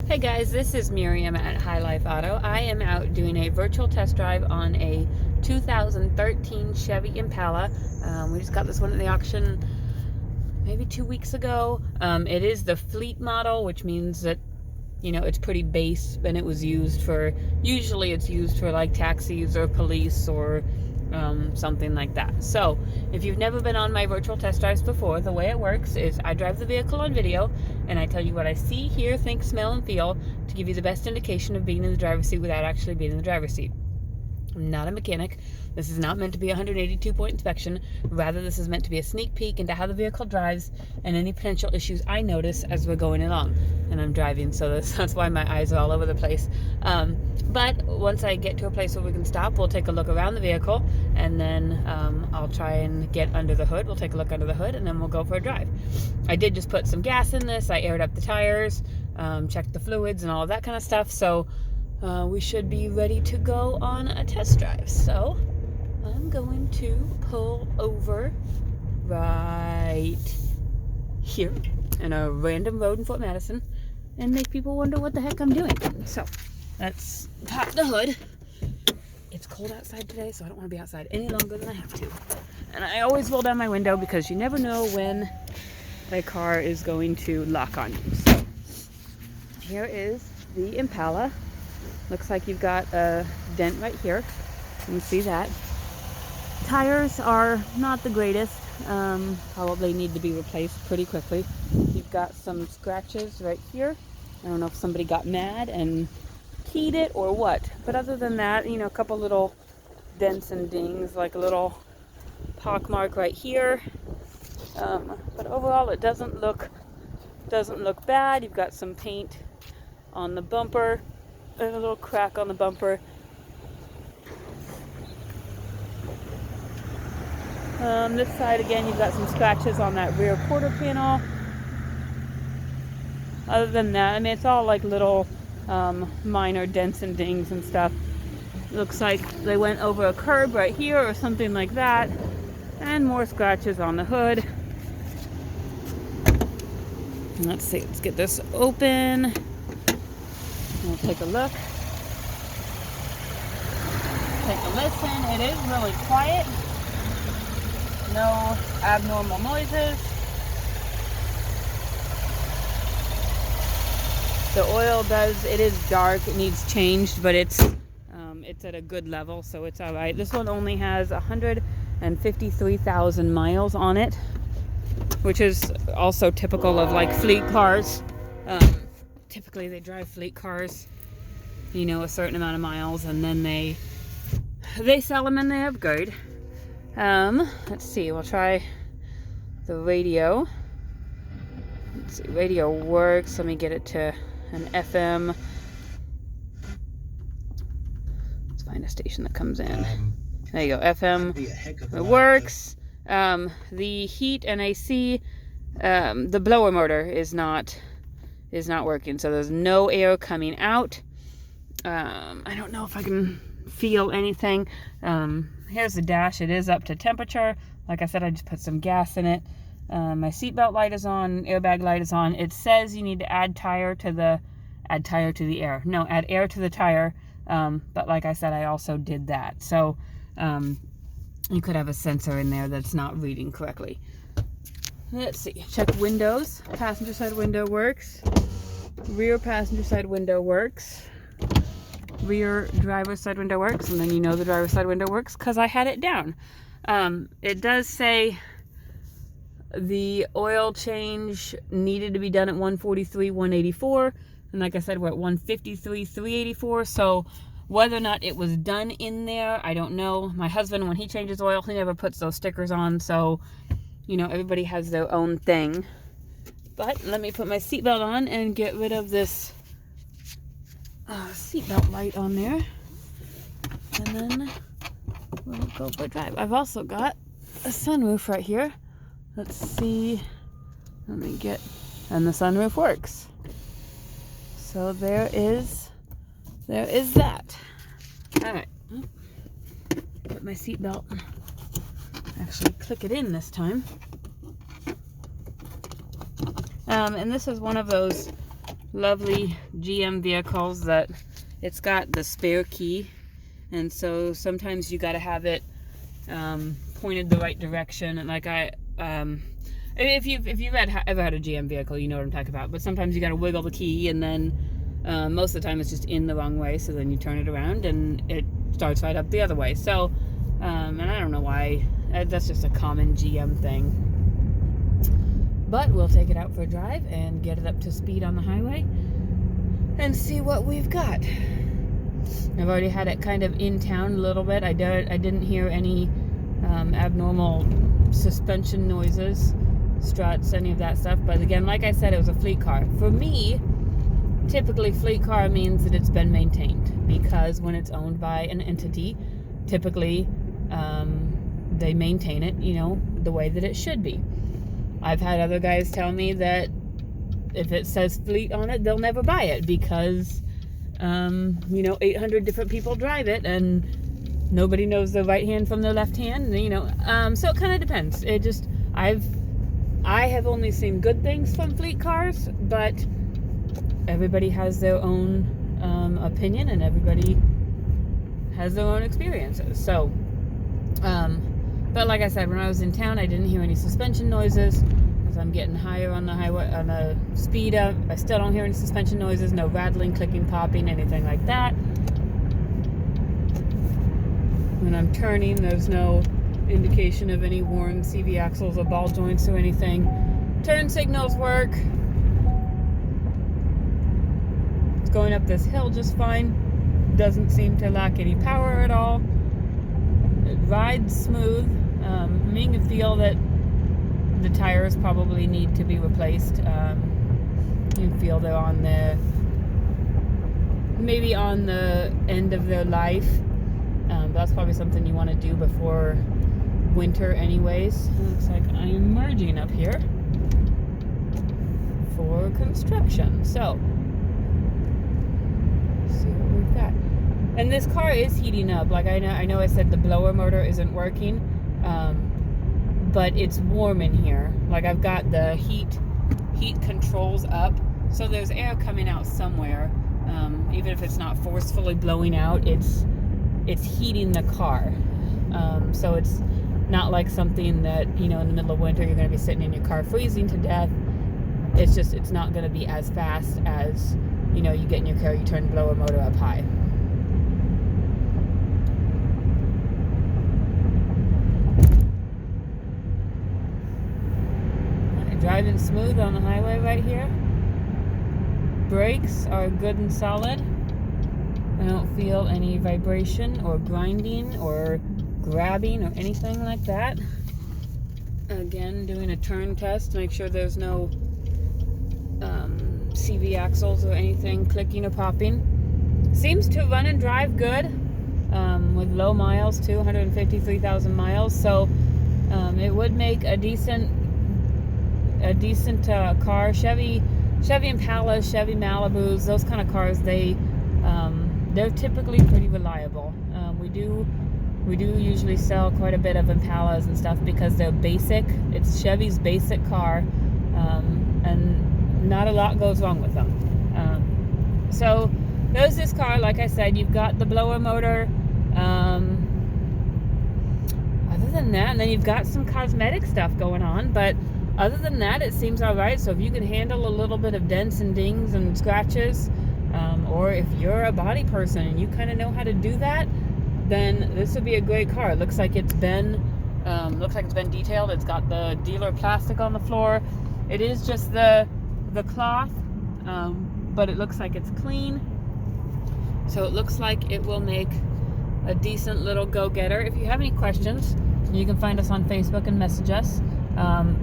Hey guys, this is Miriam at High Life Auto. I am out doing a virtual test drive on a 2013 Chevy Impala. We just got this one at the auction maybe 2 weeks ago. It is the fleet model, which means that, you know, it's pretty base, and it was used for, usually it's used for like taxis or police or something like that. So if you've never been on my virtual test drives before, the way it works is I drive the vehicle on video and I tell you what I see, hear, think, smell, and feel to give you the best indication of being in the driver's seat without actually being in the driver's seat. I'm not a mechanic. This is not meant to be a 182-point inspection. Rather, this is meant to be a sneak peek into how the vehicle drives and any potential issues I notice as we're going along. And I'm driving, so that's why my eyes are all over the place. But once I get to a place where we can stop, we'll take a look around the vehicle, and then I'll try and get under the hood. We'll take a look under the hood, and then we'll go for a drive. I did just put some gas in this. I aired up the tires, checked the fluids, and all of that kind of stuff. So we should be ready to go on a test drive. So I'm going to pull over right here in a random road in Fort Madison and make people wonder what the heck I'm doing. So let's pop the hood. It's cold outside today, so I don't want to be outside any longer than I have to. And I always roll down my window because you never know when a car is going to lock on you. So here is the Impala. Looks like you've got a dent right here. You can see that. Tires are not the greatest. Probably need to be replaced pretty quickly. You've got some scratches right here. I don't know if somebody got mad and keyed it or what. But other than that, you know, a couple little dents and dings, like a little pock mark right here. But overall, it doesn't look bad. You've got some paint on the bumper. And a little crack on the bumper. This side again, you've got some scratches on that rear quarter panel. Other than that, I mean, it's all like little minor dents and dings and stuff. Looks like they went over a curb right here or something like that. And more scratches on the hood. Let's see, let's get this open. We'll take a look. Take a listen. It is really quiet. No abnormal noises. The oil it is dark. It needs changed, but it's at a good level, so it's all right. This one only has 153,000 miles on it, which is also typical of like fleet cars. Typically they drive fleet cars, you know, a certain amount of miles, and then they sell them and they upgrade. Let's see, we'll try the radio. Let's see, radio works. Let me get it to an FM. Let's find a station that comes in. There you go, FM. It works. The heat and AC, the blower motor is not working, so there's no air coming out. I don't know if I can feel anything. Here's the dash. It is up to temperature. Like I said, I just put some gas in it. My seatbelt light is on, airbag light is on. It says you need to add air to the air. No, add air to the tire. But like I said, I also did that. So you could have a sensor in there that's not reading correctly. Let's see, check windows. Passenger side window works. Rear passenger side window works. Rear driver's side window works. And then you know the driver's side window works because I had it down. It does say the oil change needed to be done at 143, 184. And like I said, we're at 153, 384. So whether or not it was done in there, I don't know. My husband, when he changes oil, he never puts those stickers on. So you know, everybody has their own thing. But let me put my seatbelt on and get rid of this seatbelt light on there. And then we'll go for a drive. I've also got a sunroof right here. Let's see. And the sunroof works. So there is that. All right. Put my seatbelt. Actually click it in this time. And this is one of those lovely GM vehicles that it's got the spare key, and so sometimes you got to have it pointed the right direction. And like if you've ever had a GM vehicle, you know what I'm talking about. But sometimes you got to wiggle the key, and then most of the time it's just in the wrong way. So then you turn it around and it starts right up the other way. So and I don't know why. That's just a common GM thing. But we'll take it out for a drive and get it up to speed on the highway and see what we've got. I've already had it kind of in town a little bit. I didn't hear any abnormal suspension noises, struts, any of that stuff. But again, like I said, it was a fleet car. For me, typically fleet car means that it's been maintained, because when it's owned by an entity, typically they maintain it, you know, the way that it should be. I've had other guys tell me that if it says fleet on it, they'll never buy it because, you know, 800 different people drive it and nobody knows the right hand from the left hand, you know. So it kind of depends. It just, I have only seen good things from fleet cars, but everybody has their own opinion and everybody has their own experiences. So, but like I said, when I was in town, I didn't hear any suspension noises. As I'm getting higher on the highway, on the speed up, I still don't hear any suspension noises, no rattling, clicking, popping, anything like that. When I'm turning, there's no indication of any worn CV axles or ball joints or anything. Turn signals work. It's going up this hill just fine. Doesn't seem to lack any power at all. It rides smooth. You can feel that the tires probably need to be replaced. You can feel they're on maybe on the end of their life. But that's probably something you want to do before winter anyways. Looks like I am merging up here for construction. So, let's see what we've got. And this car is heating up. Like I know I said the blower motor isn't working, but it's warm in here. Like I've got the heat controls up, so there's air coming out somewhere. Even if it's not forcefully blowing out, it's heating the car. So it's not like something that, you know, in the middle of winter you're going to be sitting in your car freezing to death. It's not going to be as fast as, you know, you get in your car, you turn the blower motor up high. Driving smooth on the highway right here. Brakes are good and solid. I don't feel any vibration or grinding or grabbing or anything like that. Again, doing a turn test to make sure there's no CV axles or anything clicking or popping. Seems to run and drive good with low miles too, 153,000 miles. So it would make a decent car. Chevy Impala, Chevy Malibus, those kind of cars, they're typically pretty reliable. We do usually sell quite a bit of Impalas and stuff because they're basic. It's Chevy's basic car, and not a lot goes wrong with them. So there's this car. Like I said, you've got the blower motor. Other than that, and then you've got some cosmetic stuff going on, but other than that, it seems all right. So if you can handle a little bit of dents and dings and scratches, or if you're a body person and you kind of know how to do that, then this would be a great car. It looks like it's been detailed. It's got the dealer plastic on the floor. It is just the cloth, but it looks like it's clean. So it looks like it will make a decent little go-getter. If you have any questions, you can find us on Facebook and message us.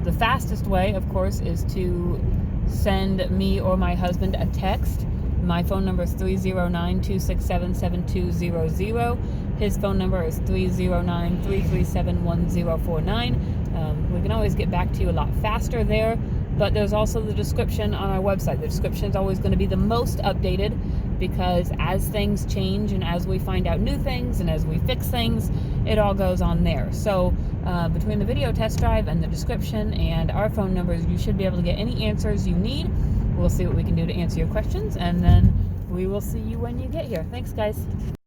The fastest way, of course, is to send me or my husband a text. My phone number is 309-267-7200. His phone number is 309-337-1049. We can always get back to you a lot faster there, but there's also the description on our website. The description is always going to be the most updated, because as things change and as we find out new things and as we fix things, it all goes on there. So between the video test drive and the description and our phone numbers, you should be able to get any answers you need. we'll see what we can do to answer your questions, and then we will see you when you get here. Thanks, guys.